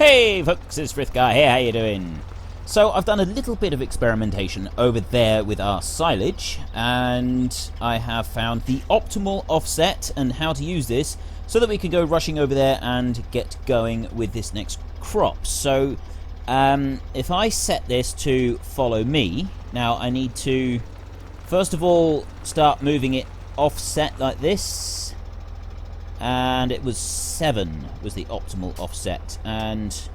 Hey folks, it's Frithgar here, how you doing? So I've done a little bit of experimentation over there with our silage, and I have found the optimal offset and how to use this so that we can go rushing over there and get going with this next crop. So if I set this to follow me, now I need to first of all start moving it offset like this. And it was 7 was the optimal offset, and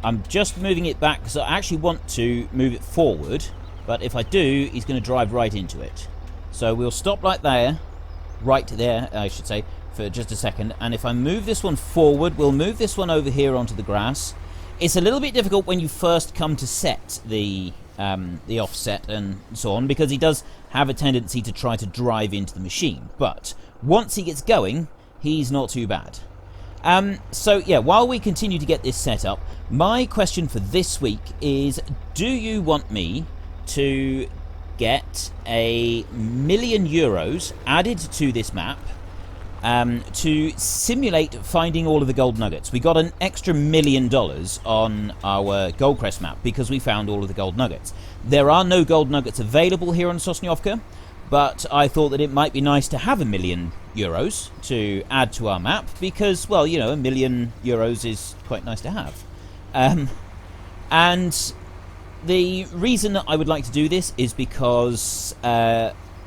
I'm just moving it back because I actually want to move it forward, but if I do, he's going to drive right into it. So we'll stop right there I should say, for just a second, and if I move this one forward, we'll move this one over here onto the grass. It's a little bit difficult when you first come to set the offset and so on, because he does have a tendency to try to drive into the machine, but once he gets going, he's not too bad. So yeah, while we continue to get this set up, my question for this week is, do you want me to get €1,000,000 added to this map to simulate finding all of the gold nuggets? We got an extra $1,000,000 on our Goldcrest map because we found all of the gold nuggets. There are no gold nuggets available here on Sosnovka, but I thought that it might be nice to have €1,000,000 to add to our map because, well, you know, €1,000,000 is quite nice to have. And the reason that I would like to do this is because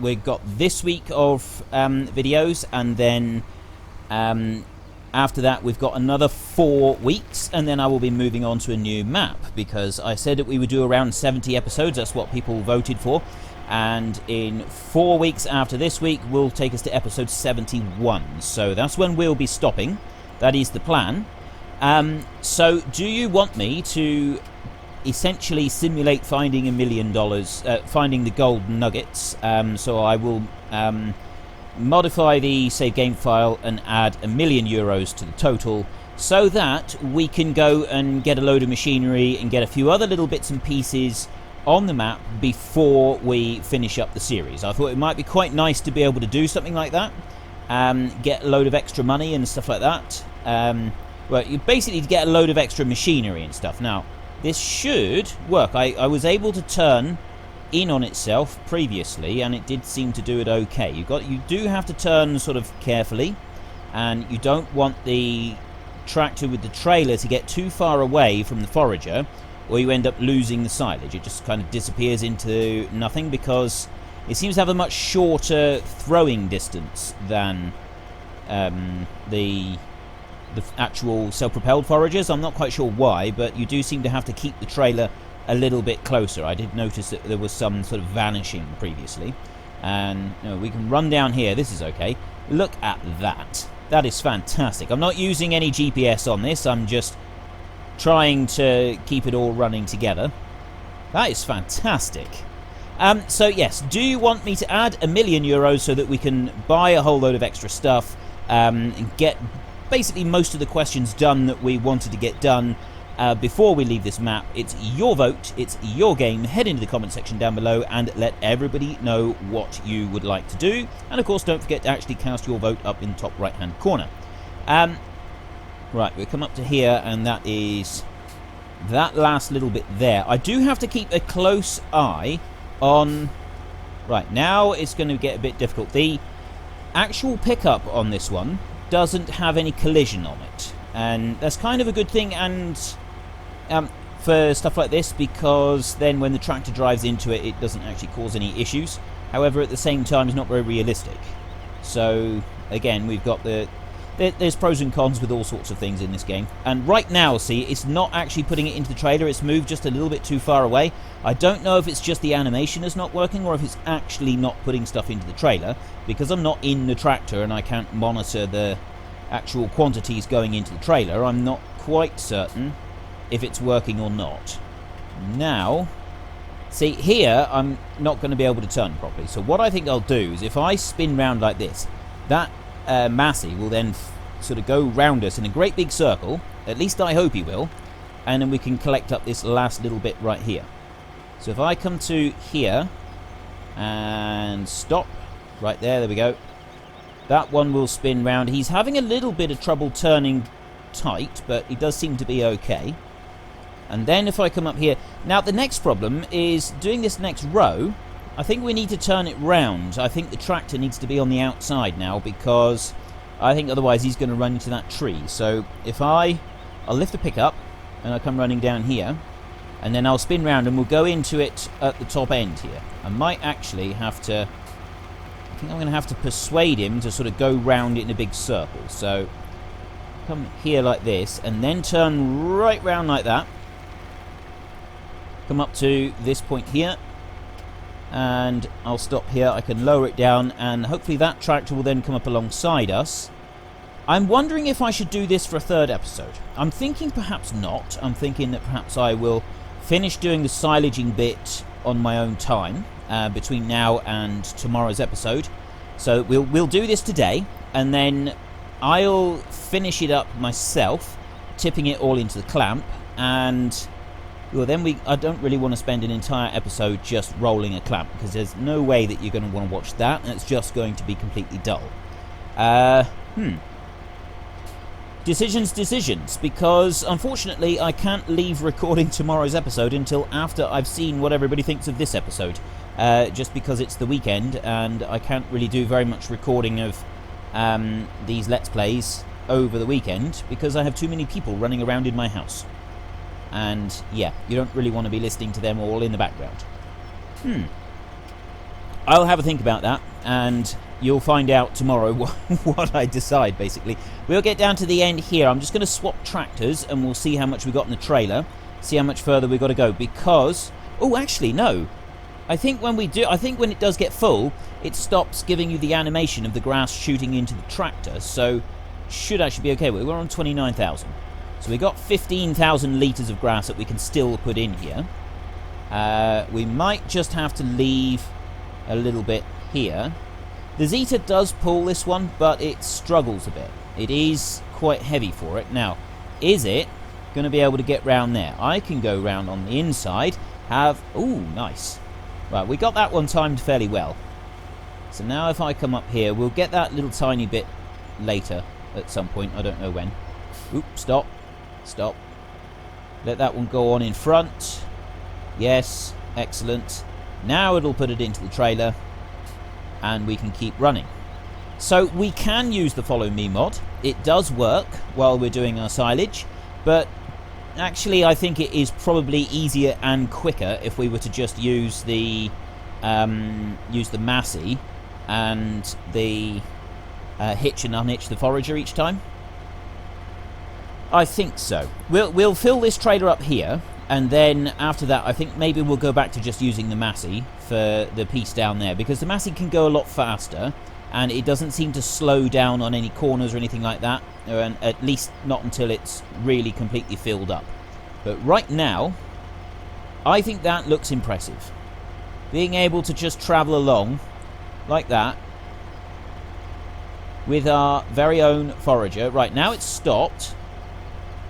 we've got this week of videos, and then after that we've got another 4 weeks, and then I will be moving on to a new map because I said that we would do around 70 episodes. That's what people voted for. And in 4 weeks after this week will take us to episode 71. So that's when we'll be stopping. That is the plan. So do you want me to essentially simulate finding $1,000,000, finding the gold nuggets? So I will modify the save game file and add €1,000,000 to the total so that we can go and get a load of machinery and get a few other little bits and pieces on the map before we finish up the series. I thought it might be quite nice to be able to do something like that, get a load of extra money and stuff like that. Well, you basically get a load of extra machinery and stuff. Now, this should work. I was able to turn in on itself previously, and it did seem to do it okay. You do have to turn sort of carefully, and you don't want the tractor with the trailer to get too far away from the forager, or you end up losing the silage. It just kind of disappears into nothing because it seems to have a much shorter throwing distance than the actual self-propelled foragers. I'm not quite sure why, but you do seem to have to keep the trailer a little bit closer. I did notice that there was some sort of vanishing previously. And you know, we can run down here. This is okay. Look at that. That is fantastic. I'm not using any GPS on this. I'm just trying to keep it all running together. That is fantastic. So yes, do you want me to add €1,000,000 so that we can buy a whole load of extra stuff and get basically most of the questions done that we wanted to get done before we leave this map? It's your vote, it's your game. Head into the comment section down below and let everybody know what you would like to do, and of course don't forget to actually cast your vote up in the top right hand corner. Right, we come up to here, and that is that last little bit there. I do have to keep a close eye on... Right, now it's going to get a bit difficult. The actual pickup on this one doesn't have any collision on it, and that's kind of a good thing, and for stuff like this, because then when the tractor drives into it, it doesn't actually cause any issues. However, at the same time, it's not very realistic. So again, we've got there's pros and cons with all sorts of things in this game. And right now, see, it's not actually putting it into the trailer. It's moved just a little bit too far away. I don't know if it's just the animation is not working or if it's actually not putting stuff into the trailer, because I'm not in the tractor and I can't monitor the actual quantities going into the trailer. I'm not quite certain if it's working or not. Now, see, here I'm not going to be able to turn properly. So what I think I'll do is if I spin round like this, that Massey will then sort of go round us in a great big circle. At least I hope he will. And then we can collect up this last little bit right here. So if I come to here and stop right there we go. That one will spin round. He's having a little bit of trouble turning tight, but he does seem to be okay. And then if I come up here... Now, the next problem is doing this next row. I think we need to turn it round. I think the tractor needs to be on the outside now, because I think otherwise he's going to run into that tree. So if I'll lift the pickup, and I'll come running down here, and then I'll spin round, and we'll go into it at the top end here. I might actually have to... I think I'm going to have to persuade him to sort of go round it in a big circle. So come here like this, and then turn right round like that. Come up to this point here, and I'll stop here. I can lower it down, and hopefully that tractor will then come up alongside us. I'm wondering if I should do this for a third episode. I'm thinking perhaps not. I'm thinking that perhaps I will finish doing the silaging bit on my own time between now and tomorrow's episode. So we'll do this today, and then I'll finish it up myself, tipping it all into the clamp, and well, then I don't really want to spend an entire episode just rolling a clamp, because there's no way that you're going to want to watch that, and it's just going to be completely dull. Decisions, because unfortunately I can't leave recording tomorrow's episode until after I've seen what everybody thinks of this episode, just because it's the weekend, and I can't really do very much recording of these Let's Plays over the weekend, because I have too many people running around in my house. And yeah, you don't really want to be listening to them all in the background. I'll have a think about that, and you'll find out tomorrow what I decide, basically. We'll get down to the end here. I'm just going to swap tractors, and we'll see how much we got in the trailer, see how much further we've got to go, because... Oh, actually, no. I think when it does get full, it stops giving you the animation of the grass shooting into the tractor, so should actually be okay. We're on 29,000. So we got 15,000 litres of grass that we can still put in here. We might just have to leave a little bit here. The Zetor does pull this one, but it struggles a bit. It is quite heavy for it. Now, is it going to be able to get round there? I can go round on the inside. Ooh, nice. Right, we got that one timed fairly well. So now if I come up here, we'll get that little tiny bit later at some point. I don't know when. Oop, stop. Stop. Let that one go on in front. Yes, excellent. Now it'll put it into the trailer, and we can keep running. So we can use the Follow Me mod. It does work while we're doing our silage, but actually I think it is probably easier and quicker if we were to just use the Massey and the hitch and unhitch the Forager each time. I think so. We'll fill this trailer up here, and then after that I think maybe we'll go back to just using the Massey for the piece down there, because the Massey can go a lot faster, and it doesn't seem to slow down on any corners or anything like that, and at least not until it's really completely filled up. But right now, I think that looks impressive. Being able to just travel along like that with our very own Forager. Right now it's stopped.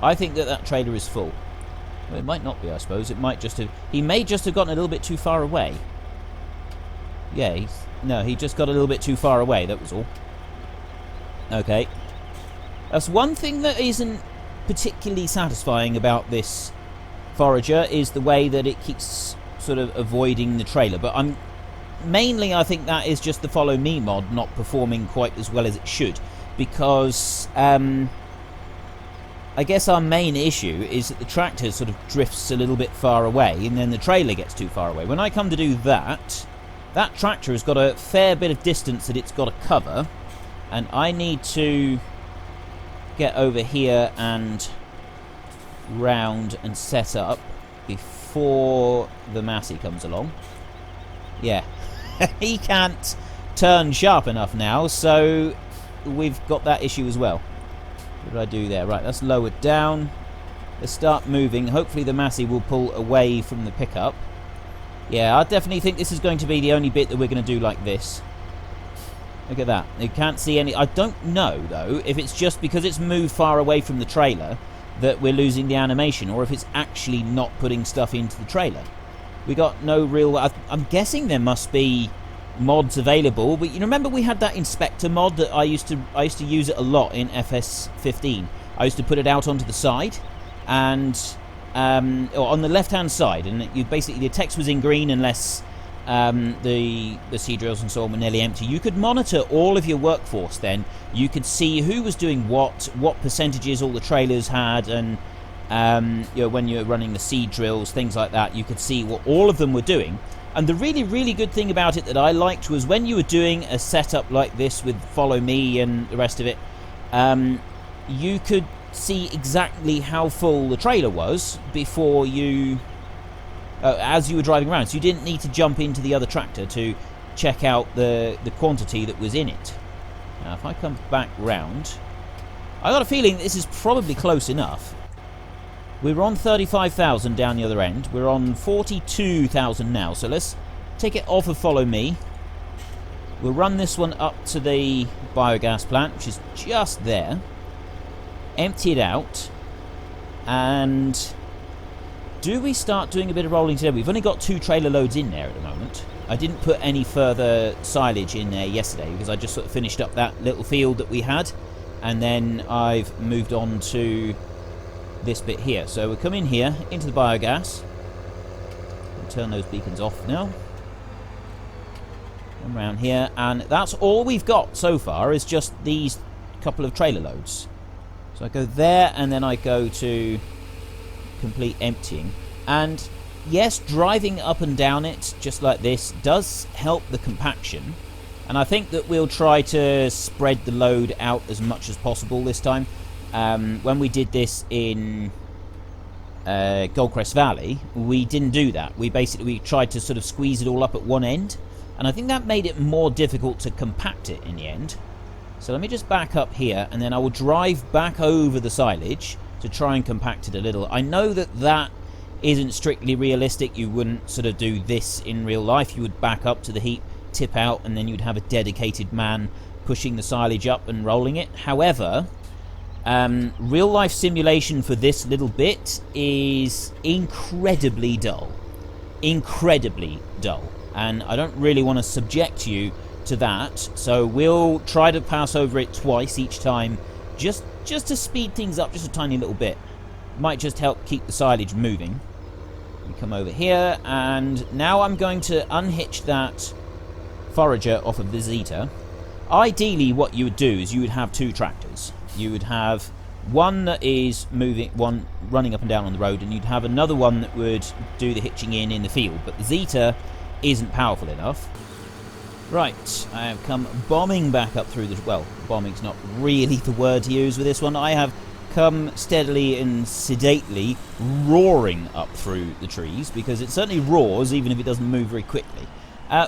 I think that trailer is full. Well, it might not be, I suppose. It might just have... He may just have gotten a little bit too far away. Yeah, he just got a little bit too far away, that was all. Okay. That's one thing that isn't particularly satisfying about this Forager, is the way that it keeps sort of avoiding the trailer. But mainly I think that is just the Follow Me mod not performing quite as well as it should. Because... I guess our main issue is that the tractor sort of drifts a little bit far away, and then the trailer gets too far away. When I come to do that, that tractor has got a fair bit of distance that it's got to cover, and I need to get over here and round and set up before the Massey comes along. Yeah, he can't turn sharp enough now, so we've got that issue as well. What did I do there? Right, let's lower it down. Let's start moving. Hopefully the Massey will pull away from the pickup. Yeah, I definitely think this is going to be the only bit that we're going to do like this. Look at that. You can't see any... I don't know, though, if it's just because it's moved far away from the trailer that we're losing the animation, or if it's actually not putting stuff into the trailer. We got no real... I'm guessing there must be mods available, but you remember we had that inspector mod that I used to use it a lot in FS15, I used to put it out onto the side, and or on the left-hand side, and you basically the text was in green unless the seed drills and so on were nearly empty. You could monitor all of your workforce then. You could see who was doing what percentages all the trailers had, and when you're running the seed drills, things like that, you could see what all of them were doing. And the really, really good thing about it that I liked was when you were doing a setup like this with Follow Me and the rest of it, you could see exactly how full the trailer was before you, as you were driving around. So you didn't need to jump into the other tractor to check out the quantity that was in it. Now, if I come back round, I got a feeling this is probably close enough. We're on 35,000 down the other end. We're on 42,000 now. So let's take it off of Follow Me. We'll run this one up to the biogas plant, which is just there. Empty it out. And do we start doing a bit of rolling today? We've only got 2 trailer loads in there at the moment. I didn't put any further silage in there yesterday because I just sort of finished up that little field that we had. And then I've moved on to this bit here. So we'll come in here into the biogas. We'll turn those beacons off now. Come around here, and that's all we've got so far is just these couple of trailer loads. So I go there, and then I go to complete emptying. And yes, driving up and down it just like this does help the compaction, and I think that we'll try to spread the load out as much as possible this time. When we did this in Goldcrest Valley, we didn't do that. We tried to sort of squeeze it all up at one end, and I think that made it more difficult to compact it in the end. So let me just back up here, and then I will drive back over the silage to try and compact it a little. I know that that isn't strictly realistic. You wouldn't sort of do this in real life. You would back up to the heap, tip out, and then you'd have a dedicated man pushing the silage up and rolling it. However, real life simulation for this little bit is incredibly dull. Incredibly dull. And I don't really want to subject you to that, so we'll try to pass over it twice each time, just to speed things up just a tiny little bit. Might just help keep the silage moving. We come over here, and now I'm going to unhitch that Forager off of the Zetor. Ideally, what you would do is you would have 2 tractors. You would have one that is moving, one running up and down on the road, and you'd have another one that would do the hitching in the field. But the Zetor isn't powerful enough. Right, I have come bombing back up through the... Well, bombing's not really the word to use with this one. I have come steadily and sedately roaring up through the trees, because it certainly roars even if it doesn't move very quickly.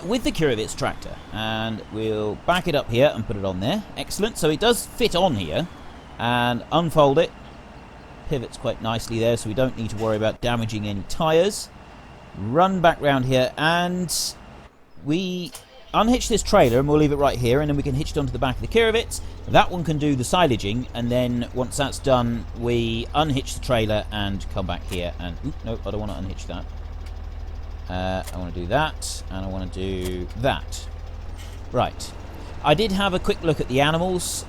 With the Kirovets tractor, and we'll back it up here and put it on there. Excellent. So it does fit on here, and unfold it. Pivots quite nicely there, so we don't need to worry about damaging any tyres. Run back round here, and we unhitch this trailer, and we'll leave it right here, and then we can hitch it onto the back of the Kirovets. That one can do the silaging, and then once that's done, we unhitch the trailer and come back here and... no, I don't want to unhitch that. I want to do that, and I want to do that. Right. I did have a quick look at the animals,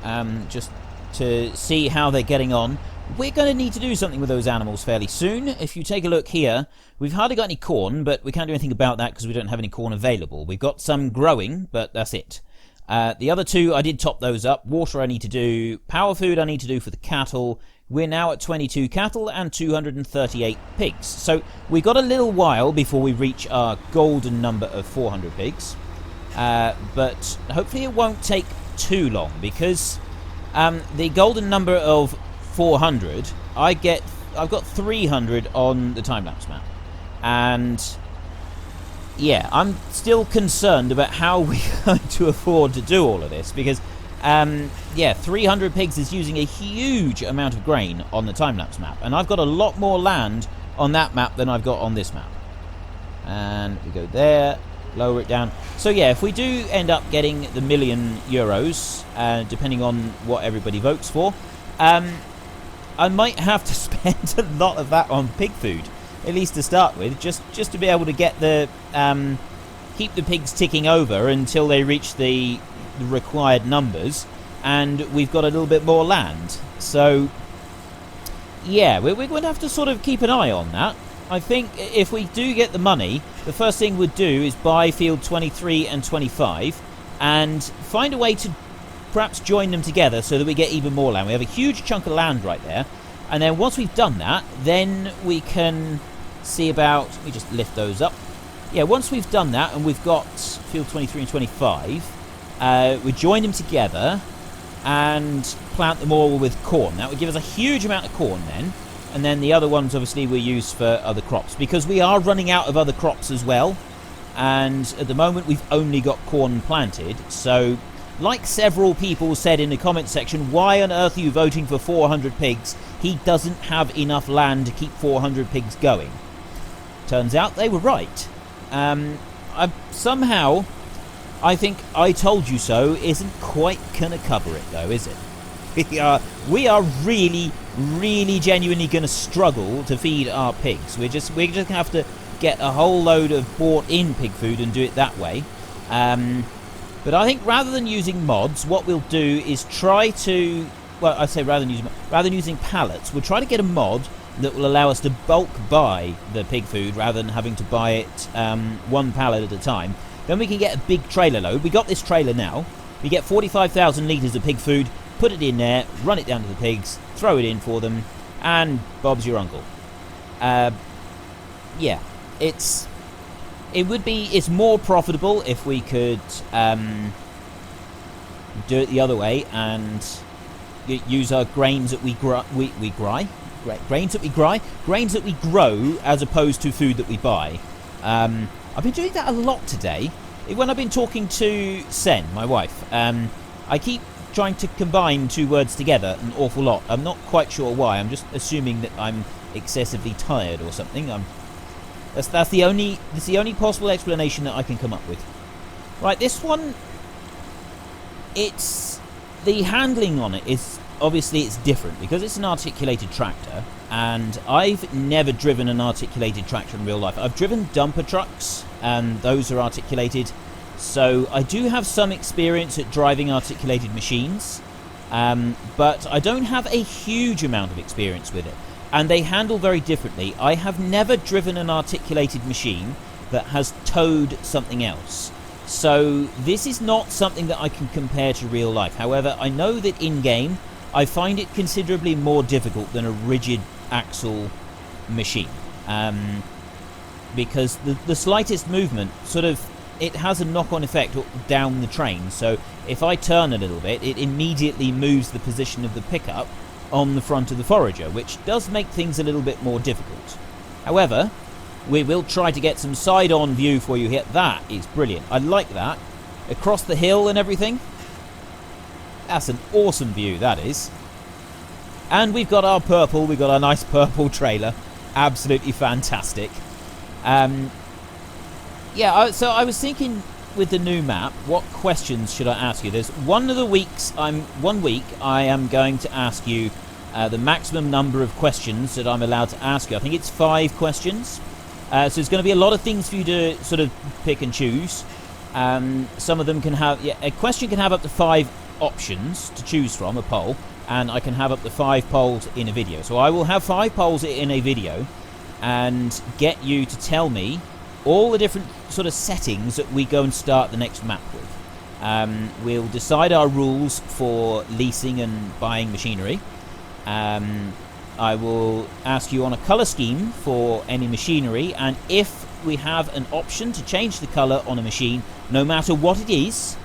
just to see how they're getting on. We're going to need to do something with those animals fairly soon. If you take a look here, we've hardly got any corn, but we can't do anything about that because we don't have any corn available. We've got some growing, but that's it. The other 2, I did top those up. Water I need to do. Power food I need to do for the cattle. We're now at 22 cattle and 238 pigs. So we've got a little while before we reach our golden number of 400 pigs. But hopefully it won't take too long, because the golden number of 400, I've got 300 on the time-lapse map. And yeah, I'm still concerned about how we're going to afford to do all of this, because yeah, 300 pigs is using a huge amount of grain on the time-lapse map, and I've got a lot more land on that map than I've got on this map. And we go there, lower it down. So yeah, if we do end up getting the €1,000,000, depending on what everybody votes for, I might have to spend a lot of that on pig food, at least to start with, just to be able to get the keep the pigs ticking over until they reach the required numbers, and we've got a little bit more land. So Yeah, we're going to have to sort of keep an eye on that. I think if we do get the money, the first thing we'd do is buy field 23 and 25 and find a way to perhaps join them together so that we get even more land. We have a huge chunk of land right there. And then once we've done that, then we can see about... Let me just lift those up. Yeah, once we've done that and we've got field 23 and 25, we join them together and plant them all with corn. That would give us a huge amount of corn then. And then the other ones, obviously, we use for other crops. Because we are running out of other crops as well. And at the moment, we've only got corn planted. So, like several people said in the comment section, why on earth are you voting for 400 pigs? He doesn't have enough land to keep 400 pigs going. Turns out they were right. Somehow, I think I told you so isn't quite going to cover it, though, is it? We are really, really genuinely going to struggle to feed our pigs. We're just going to have to get a whole load of bought-in pig food and do it that way. But I think rather than using mods, what we'll do is try to... Well, I say rather than using pallets, we'll try to get a mod that will allow us to bulk buy the pig food rather than having to buy it one pallet at a time. Then we can get a big trailer load. We got this trailer now. We get 45,000 litres of pig food, put it in there, run it down to the pigs, throw it in for them, and Bob's your uncle. Yeah, it's more profitable if we could do it the other way and use our grains that we grow as opposed to food that we buy. I've been doing that a lot today. When I've been talking to Sen, my wife, I keep trying to combine two words together an awful lot. I'm not quite sure why. I'm just assuming that I'm excessively tired or something. That's the only possible explanation that I can come up with. Right, this one, it's the handling on it is obviously it's different because it's an articulated tractor, and I've never driven an articulated tractor in real life. I've driven dumper trucks, and those are articulated. So I do have some experience at driving articulated machines, but I don't have a huge amount of experience with it. And they handle very differently. I have never driven an articulated machine that has towed something else. So this is not something that I can compare to real life. However, I know that in-game, I find it considerably more difficult than a rigid axle machine. Because the slightest movement it has a knock-on effect down the train. So if I turn a little bit, it immediately moves the position of the pickup on the front of the Forager, which does make things a little bit more difficult. However, we will try to get some side-on view for you here. That is brilliant. I like that. Across the hill and everything. That's an awesome view, that is. And we've got our purple. We've got our nice purple trailer. Absolutely fantastic. Yeah, so I was thinking with the new map, what questions should I ask you? There's one week I am going to ask you the maximum number of questions that I'm allowed to ask you. I think it's 5 questions. So there's going to be a lot of things for you to sort of pick and choose. Some of them can have... Yeah, a question can have up to 5 options to choose from, a poll. And I can have up to 5 polls in a video. So I will have 5 polls in a video and get you to tell me all the different sort of settings that we go and start the next map with. We'll decide our rules for leasing and buying machinery. I will ask you on a colour scheme for any machinery, and if we have an option to change the colour on a machine, no matter what it is,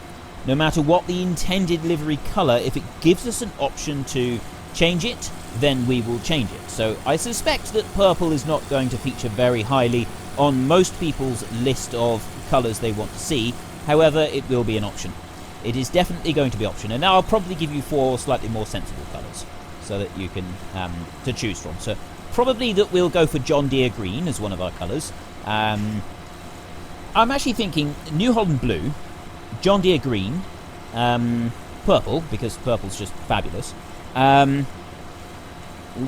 no matter what the intended livery colour, if it gives us an option to change it, then we will change it. So I suspect that purple is not going to feature very highly on most people's list of colours they want to see. However, it will be an option. It is definitely going to be an option. And now I'll probably give you 4 slightly more sensible colours so that you can to choose from. So probably that we'll go for John Deere green as one of our colours. I'm actually thinking New Holland blue, John Deere green, purple, because purple's just fabulous.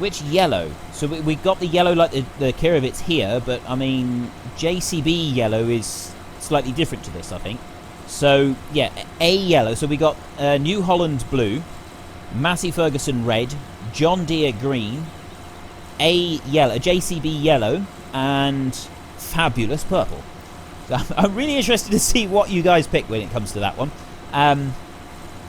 Which yellow? So we got the yellow like the Kirovets here, but I mean JCB yellow is slightly different to this, I think. So yeah, a yellow. So we got New Holland blue, Massey Ferguson red, John Deere green, a JCB yellow, and fabulous purple. So I'm really interested to see what you guys pick when it comes to that one. I'm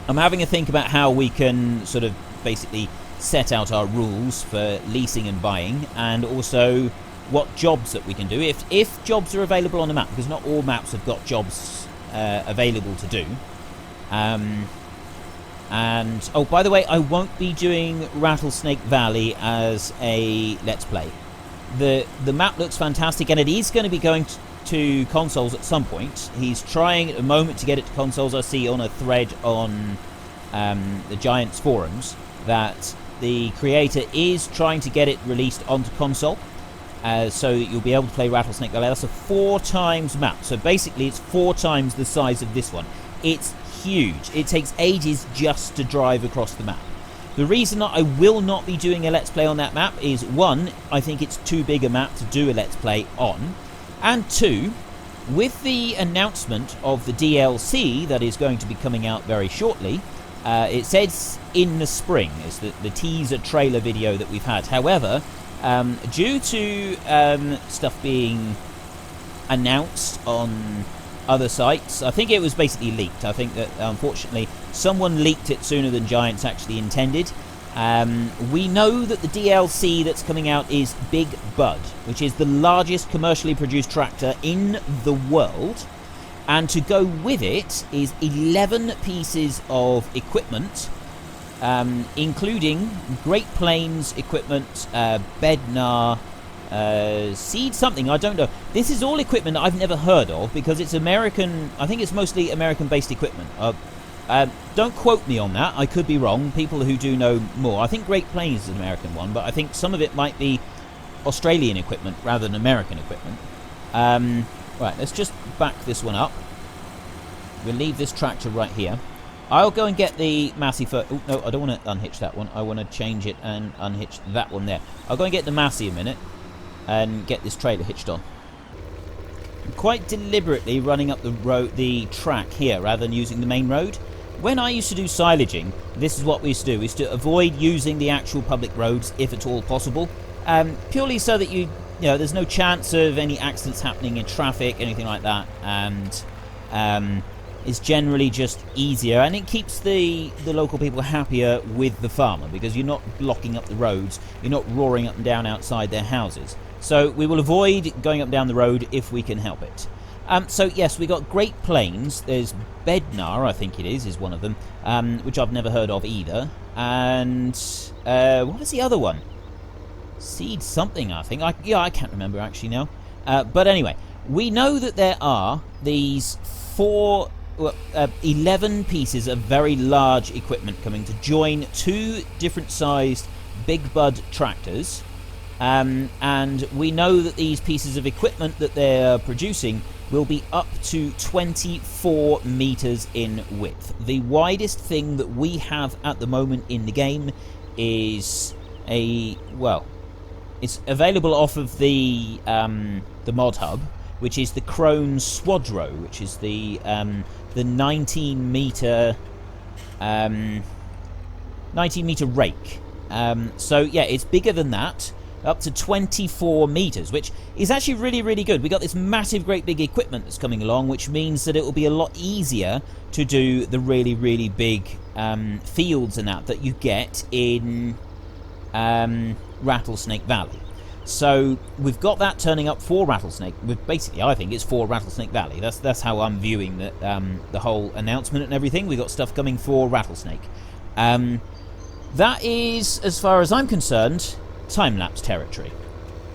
having a think about how we can sort of basically set out our rules for leasing and buying, and also what jobs that we can do if jobs are available on the map, because not all maps have got jobs available to do. And oh, by the way, I won't be doing Rattlesnake Valley as a Let's Play. The map looks fantastic, and it is going to be going to consoles at some point. He's trying at the moment to get it to consoles. I see on a thread on the Giants forums that the creator is trying to get it released onto console, so that you'll be able to play Rattlesnake Valley. That's a 4 times map, so basically it's 4 times the size of this one. It's huge. It takes ages just to drive across the map. The reason that I will not be doing a Let's Play on that map is, 1, I think it's too big a map to do a Let's Play on, and 2, with the announcement of the DLC that is going to be coming out very shortly, it says in the spring, is the teaser trailer video that we've had. However, due to stuff being announced on other sites, I think it was basically leaked. I think that unfortunately someone leaked it sooner than Giants actually intended. We know that the DLC that's coming out is Big Bud, which is the largest commercially produced tractor in the world, and to go with it is 11 pieces of equipment, including Great Plains equipment, Bednar, seed something, I don't know. This is all equipment that I've never heard of, because it's American. I think it's mostly American-based equipment. Don't quote me on that, I could be wrong. People who do know more. I think Great Plains is an American one, but I think some of it might be Australian equipment rather than American equipment. Right, let's just back this one up. We'll leave this tractor right here. I'll go and get the Massey first. Oh, no, I don't want to unhitch that one. I want to change it and unhitch that one there. I'll go and get the Massey a minute and get this trailer hitched on. I'm quite deliberately running up the track here rather than using the main road. When I used to do silaging, this is what we used to do. We used to avoid using the actual public roads if at all possible, purely so that you know there's no chance of any accidents happening in traffic, anything like that, and it's generally just easier, and it keeps the local people happier with the farmer, because you're not blocking up the roads, you're not roaring up and down outside their houses. So we will avoid going up and down the road if we can help it. So yes, we got Great Plains. There's Bednar, I think it is one of them, which I've never heard of either. And what was the other one? Seed something, I think. I can't remember actually now. But anyway, we know that there are these 11 pieces of very large equipment coming to join 2 different sized Big Bud tractors. And we know that these pieces of equipment that they're producing will be up to 24 meters in width. The widest thing that we have at the moment in the game is it's available off of the mod hub, which is the Crone Swadro, which is the 19 meter rake. So yeah, it's bigger than that, up to 24 meters, which is actually really, really good. We got this massive, great big equipment that's coming along, which means that it will be a lot easier to do the really, really big fields and that you get in Rattlesnake Valley. So we've got that turning up for Rattlesnake. Basically, I think it's for Rattlesnake Valley. That's how I'm viewing the whole announcement and everything. We got stuff coming for Rattlesnake. That is, as far as I'm concerned, time-lapse territory.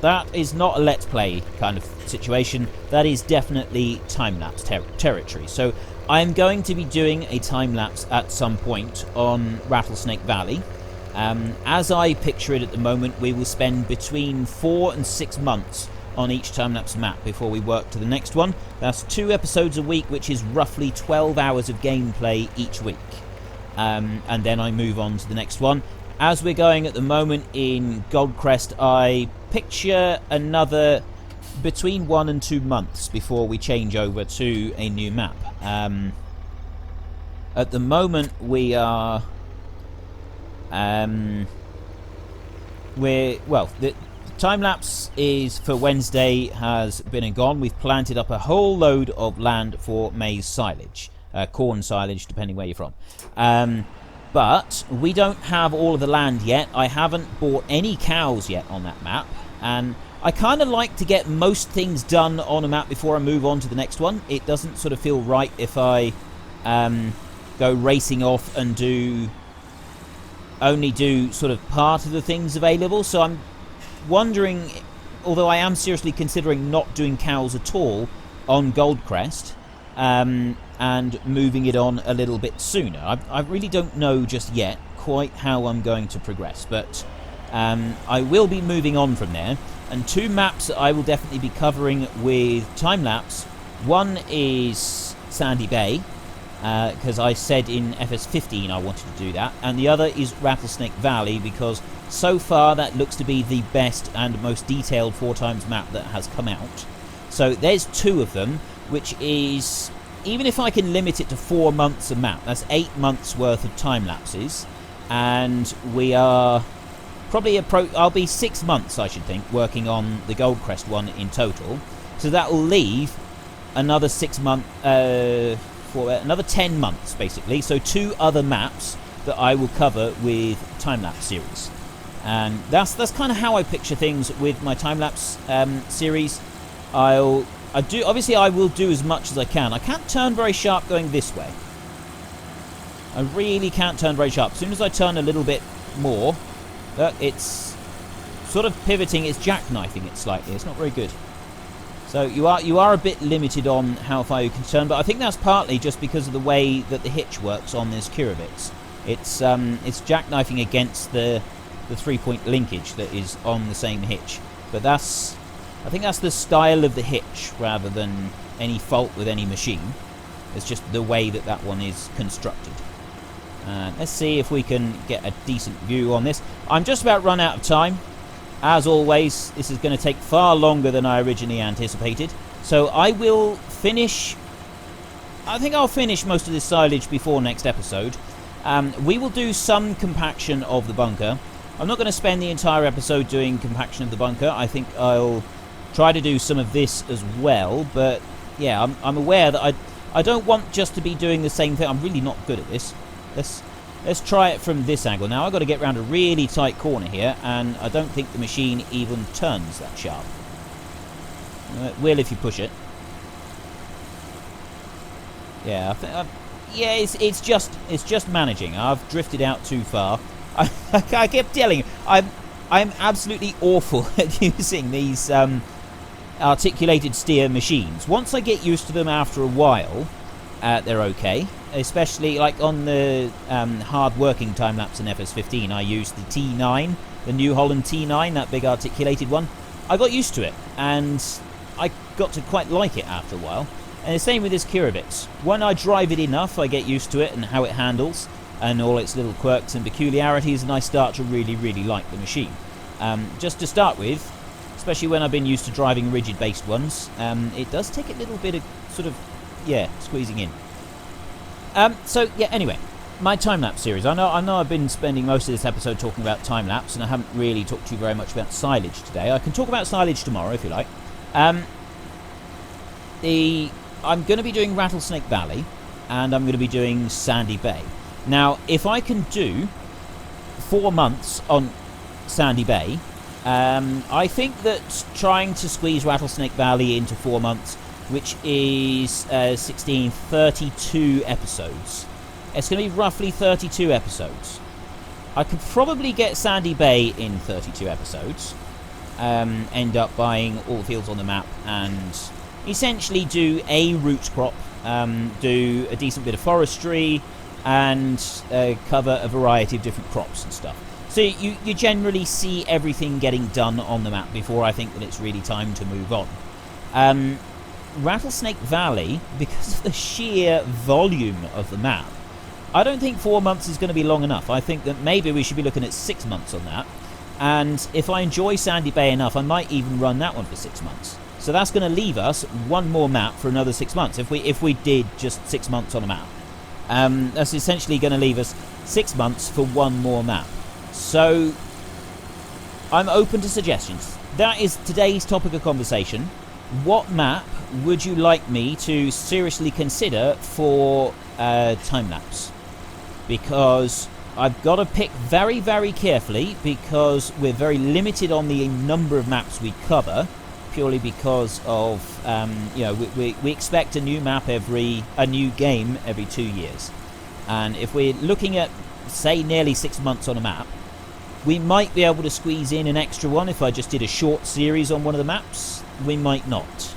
That is not a Let's Play kind of situation. That is definitely time-lapse territory. So I'm going to be doing a time-lapse at some point on Rattlesnake Valley. As I picture it at the moment, we will spend between 4 and 6 months on each time-lapse map before we work to the next one. That's 2 episodes a week, which is roughly 12 hours of gameplay each week. And then I move on to the next one. As we're going at the moment in Goldcrest, I picture another between 1 and 2 months before we change over to a new map. At the moment we are the time lapse is for Wednesday has been and gone. We've planted up a whole load of land for maize silage, corn silage, depending where you're from. But we don't have all of the land yet. I haven't bought any cows yet on that map, and I kind of like to get most things done on a map before I move on to the next one. It doesn't sort of feel right if I go racing off and only do sort of part of the things available. So I'm wondering, although I am seriously considering not doing cows at all on Goldcrest, and moving it on a little bit sooner. I really don't know just yet quite how I'm going to progress, but I will be moving on from there. And 2 maps that I will definitely be covering with time-lapse. One is Sandy Bay, because I said in FS15 I wanted to do that, and the other is Rattlesnake Valley, because so far that looks to be the best and most detailed 4x map that has come out. So there's 2 of them, which is, even if I can limit it to 4 months a map, that's 8 months worth of time lapses, and we are probably I'll be 6 months, I should think, working on the Goldcrest one in total. So that will leave another 6 months, for another 10 months basically. So 2 other maps that I will cover with time-lapse series, and that's kind of how I picture things with my time-lapse series. I will do as much as I can. I can't turn very sharp going this way. I really can't turn very sharp. As soon as I turn a little bit more, it's sort of pivoting, it's jackknifing it slightly. It's not very good. So you are a bit limited on how far you can turn, but I think that's partly just because of the way that the hitch works on this Kirovets. It's jackknifing against the 3-point linkage that is on the same hitch. But I think that's the style of the hitch rather than any fault with any machine. It's just the way that one is constructed. Let's see if we can get a decent view on this. I'm just about run out of time. As always, this is going to take far longer than I originally anticipated. So I will finish... I think I'll finish most of this silage before next episode. We will do some compaction of the bunker. I'm not going to spend the entire episode doing compaction of the bunker. I think I'll try to do some of this as well. But yeah, I'm aware that I don't want just to be doing the same thing. I'm really not good at this. Let's try it from this angle. Now I've got to get around a really tight corner here, and I don't think the machine even turns that sharp. It will if you push it. Yeah, it's just managing. I've drifted out too far. I kept telling you, I'm absolutely awful at using these articulated steer machines. Once I get used to them after a while, they're okay. Especially like on the hard-working time-lapse in FS15, I used the T9, the New Holland T9, that big articulated one. I got used to it, and I got to quite like it after a while. And the same with this Kirovets. When I drive it enough, I get used to it and how it handles, and all its little quirks and peculiarities, and I start to really, really like the machine. Just to start with, especially when I've been used to driving rigid-based ones, it does take a little bit of sort of, squeezing in. So, yeah, anyway, my time-lapse series. I know I've been spending most of this episode talking about time-lapse, and I haven't really talked to you very much about silage today. I can talk about silage tomorrow, if you like. I'm going to be doing Rattlesnake Valley, and I'm going to be doing Sandy Bay. Now, if I can do 4 months on Sandy Bay, I think that trying to squeeze Rattlesnake Valley into 4 months, which is 32 episodes. It's going to be roughly 32 episodes. I could probably get Sandy Bay in 32 episodes, end up buying all the fields on the map, and essentially do a root crop, do a decent bit of forestry, and cover a variety of different crops and stuff. So you generally see everything getting done on the map before I think that it's really time to move on. Rattlesnake Valley, because of the sheer volume of the map, I don't think 4 months is going to be long enough. I think that maybe we should be looking at 6 months on that. And if I enjoy Sandy Bay enough, I might even run that one for 6 months. So that's going to leave us one more map for another 6 months. If we did just 6 months on a map, that's essentially going to leave us 6 months for one more map. So I'm open to suggestions. That is today's topic of conversation. What map would you like me to seriously consider for time-lapse? Because I've got to pick very, very carefully, because we're very limited on the number of maps we cover, purely because of, we expect a new game every 2 years. And if we're looking at, say, nearly 6 months on a map, we might be able to squeeze in an extra one if I just did a short series on one of the maps. We might not.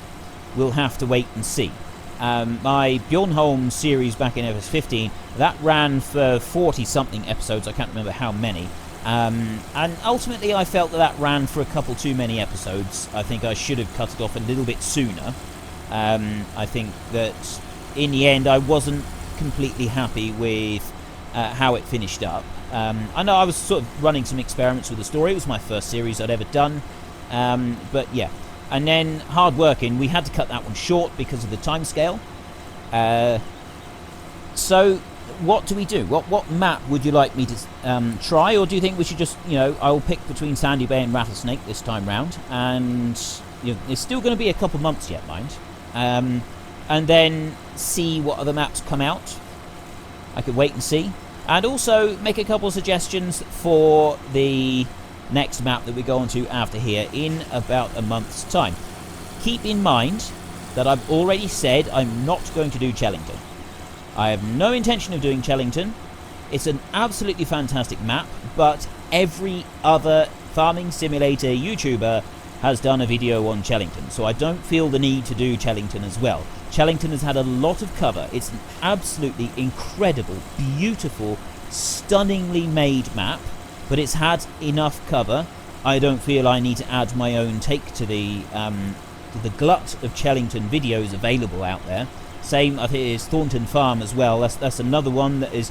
We'll have to wait and see. My Bjornholm series back in episode 15, that ran for 40-something episodes. I can't remember how many. And ultimately I felt that ran for a couple too many episodes. I think I should have cut it off a little bit sooner. I think that in the end I wasn't completely happy with how it finished up. I know I was sort of running some experiments with the story. It was my first series I'd ever done. But yeah. And then Hard Working, we had to cut that one short because of the time scale. So what do we do? What map would you like me to try? Or do you think we should just, I'll pick between Sandy Bay and Rattlesnake this time round. And it's still going to be a couple months yet, mind. And then see what other maps come out. I could wait and see. And also make a couple of suggestions for the next map that we go on to after here in about a month's time. Keep in mind that I've already said I'm not going to do Chellington. I have no intention of doing Chellington. It's an absolutely fantastic map, but every other farming simulator YouTuber has done a video on Chellington, so I don't feel the need to do Chellington as well. Chellington has had a lot of cover. It's an absolutely incredible, beautiful, stunningly made map, but it's had enough cover. I don't feel I need to add my own take to the glut of Chellington videos available out there. Same, I think, is Thornton Farm as well. That's another one that is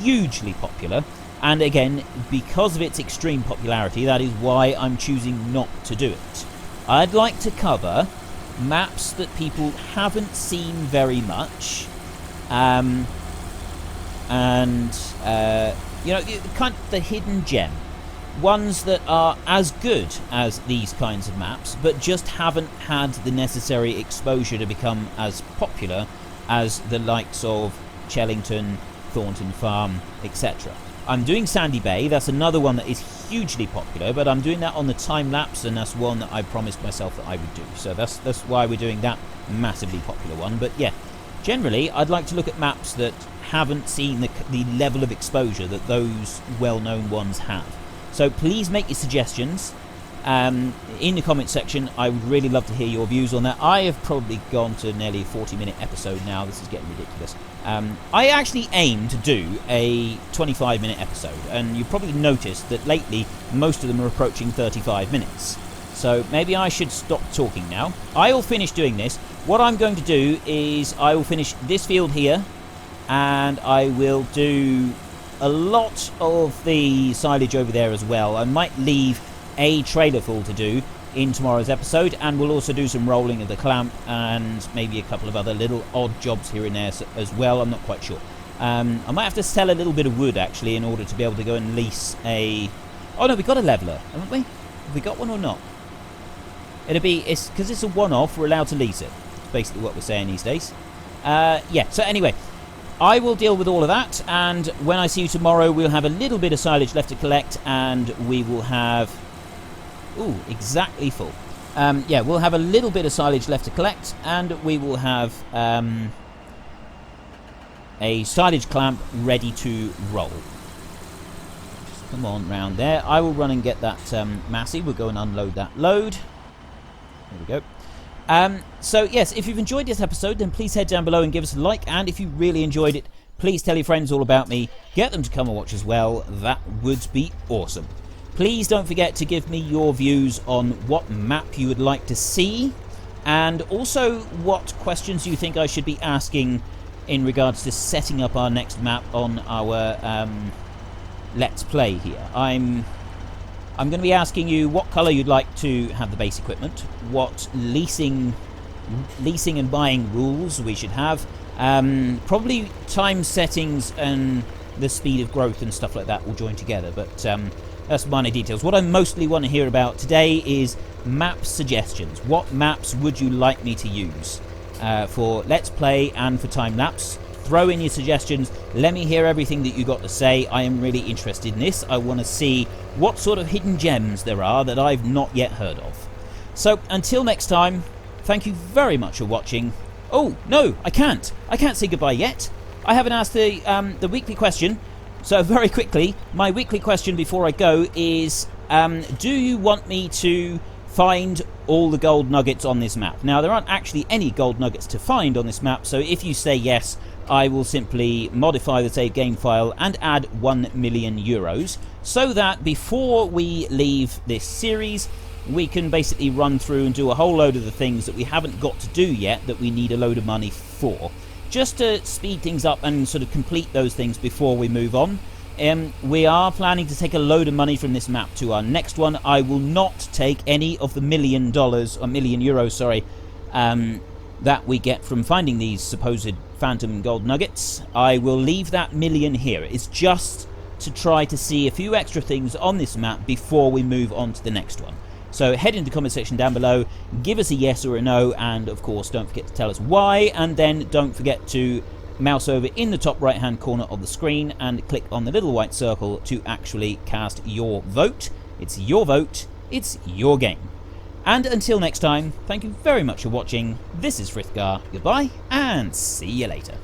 hugely popular. And again, because of its extreme popularity, that is why I'm choosing not to do it. I'd like to cover maps that people haven't seen very much, kind of the hidden gem. Ones that are as good as these kinds of maps, but just haven't had the necessary exposure to become as popular as the likes of Chellington, Thornton Farm, etc. I'm doing Sandy Bay. That's another one that is hugely popular, but I'm doing that on the time lapse, and that's one that I promised myself that I would do. So that's why we're doing that massively popular one. But yeah, generally I'd like to look at maps that haven't seen the level of exposure that those well-known ones have. So please make your suggestions in the comment section. I would really love to hear your views on that. I have probably gone to nearly a 40-minute episode now. This is getting ridiculous. I actually aim to do a 25-minute episode, and you probably noticed that lately most of them are approaching 35 minutes. So maybe I should stop talking now. I will finish doing this. What I'm going to do is I will finish this field here, and I will do a lot of the silage over there as well. I might leave a trailer full to do in tomorrow's episode, and we'll also do some rolling of the clamp and maybe a couple of other little odd jobs here and there as well. I'm not quite sure. I might have to sell a little bit of wood actually in order to be able to go and lease a... Oh no, we got a leveler, haven't we? Have we got one or not? It's because it's a one-off, we're allowed to lease it. It's basically what we're saying these days. Yeah, so anyway, I will deal with all of that, and when I see you tomorrow, we'll have a little bit of silage left to collect, and we will have... Ooh, exactly full. Yeah, we'll have a little bit of silage left to collect, and we will have a silage clamp ready to roll. Just come on round there. I will run and get that Massey. We'll go and unload that load. There we go. So yes, if you've enjoyed this episode, then please head down below and give us a like, and if you really enjoyed it, please tell your friends all about me. Get them to come and watch as well. That would be awesome. Please don't forget to give me your views on what map you would like to see, and also what questions you think I should be asking in regards to setting up our next map on our Let's Play here. I'm going to be asking you what colour you'd like to have the base equipment, what leasing and buying rules we should have, probably time settings and the speed of growth and stuff like that will join together. But that's minor details. What I mostly want to hear about today is map suggestions. What maps would you like me to use for Let's Play and for time-lapse? Throw in your suggestions. Let me hear everything that you got to say. I am really interested in this. I want to see what sort of hidden gems there are that I've not yet heard of. So until next time, thank you very much for watching. Oh, no, I can't say goodbye yet. I haven't asked the weekly question. So very quickly, my weekly question before I go is, do you want me to find all the gold nuggets on this map? Now, there aren't actually any gold nuggets to find on this map, so if you say yes, I will simply modify the save game file and add 1 million euros, so that before we leave this series, we can basically run through and do a whole load of the things that we haven't got to do yet that we need a load of money for, just to speed things up and sort of complete those things before we move on. We are planning to take a load of money from this map to our next one. I will not take any of the $1 million, or million euros, sorry, that we get from finding these supposed phantom gold nuggets. I will leave that million here. It's just to try to see a few extra things on this map before we move on to the next one. So head into the comment section down below, give us a yes or a no, and of course don't forget to tell us why, and then don't forget to mouse over in the top right hand corner of the screen and click on the little white circle to actually cast your vote. It's your vote, it's your game. And until next time, thank you very much for watching. This is Frithgar, goodbye, and see you later.